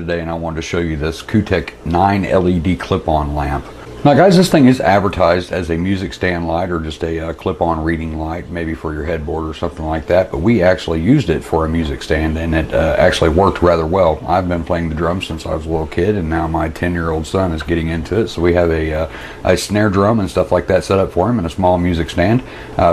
today, and I wanted to show you this Kootek 9 LED clip-on lamp. Now guys, this thing is advertised as a music stand light or just a clip-on reading light, maybe for your headboard or something like that, but we actually used it for a music stand, and it actually worked rather well. I've been playing the drums since I was a little kid, and now my 10-year-old son is getting into it, so we have a snare drum and stuff like that set up for him, and a small music stand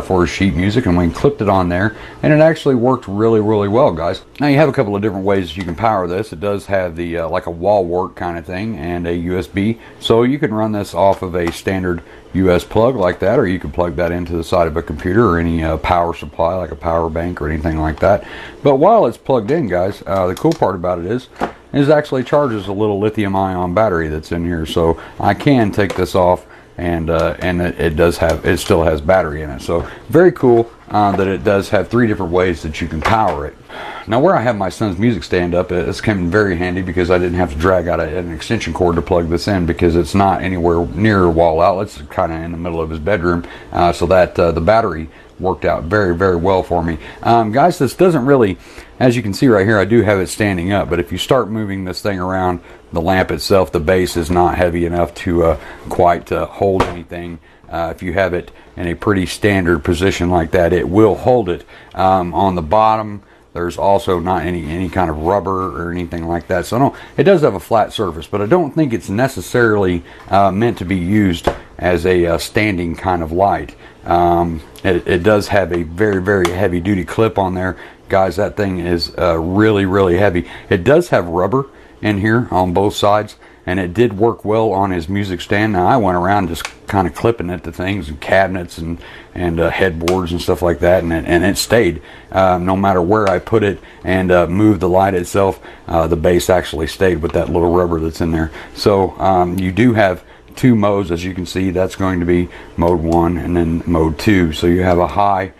for his sheet music, and we clipped it on there, and it actually worked really well, guys. Now you have a couple of different ways you can power this. It does have the like a wall wart kind of thing and a USB, so you can run this off of a standard US plug like that, or you can plug that into the side of a computer or any power supply like a power bank or anything like that. But while it's plugged in, guys, the cool part about it is it actually charges a little lithium ion battery that's in here, so I can take this off and it still has battery in it. So very cool that it does have 3 different ways that you can power it. Now where I have my son's music stand up, it's come in very handy because I didn't have to drag out an extension cord to plug this in, because it's not anywhere near wall outlets. It's kind of in the middle of his bedroom, so that the battery worked out very well for me. Guys, this doesn't really, as you can see right here, I do have it standing up, but if you start moving this thing around, the lamp itself, the base is not heavy enough to quite hold anything. If you have it in a pretty standard position like that, it will hold it. On the bottom, there's also not any kind of rubber or anything like that, so it does have a flat surface, but I don't think it's necessarily meant to be used as a standing kind of light. It does have a very heavy duty clip on there, guys. That thing is really heavy. It does have rubber in here on both sides, and it did work well on his music stand. Now I went around just kind of clipping it to things and cabinets and headboards and stuff like that, and it stayed. No matter where I put it and moved the light itself, the base actually stayed with that little rubber that's in there. So you do have 2 modes, as you can see. That's going to be mode 1 and then mode 2. So you have a high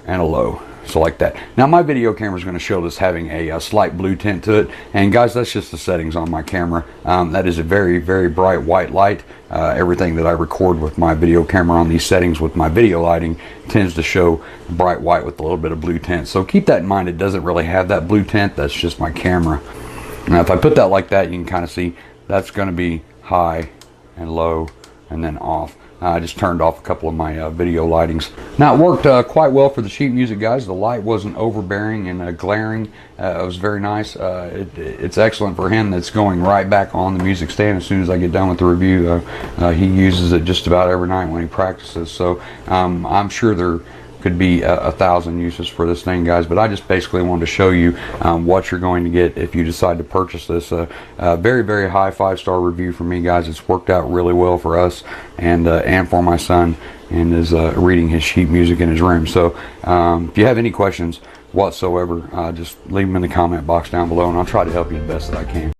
and a low. So like that. Now my video camera is going to show this having a slight blue tint to it, and guys, that's just the settings on my camera. That is a very bright white light. Everything that I record with my video camera on these settings with my video lighting tends to show bright white with a little bit of blue tint, so keep that in mind. It doesn't really have that blue tint. That's just my camera. Now if I put that like that, you can kind of see that's going to be high and low and then off. I just turned off a couple of my video lightings. Now it worked quite well for the sheet music, guys. The light wasn't overbearing and glaring. It was very nice. It's excellent for him. That's going right back on the music stand as soon as I get done with the review. He uses it just about every night when he practices. So I'm sure there could be 1,000 uses for this thing, guys, but I just basically wanted to show you what you're going to get if you decide to purchase this. Very high 5-star review from me, guys. It's worked out really well for us and for my son, and is reading his sheet music in his room. So if you have any questions whatsoever, just leave them in the comment box down below, and I'll try to help you the best that I can.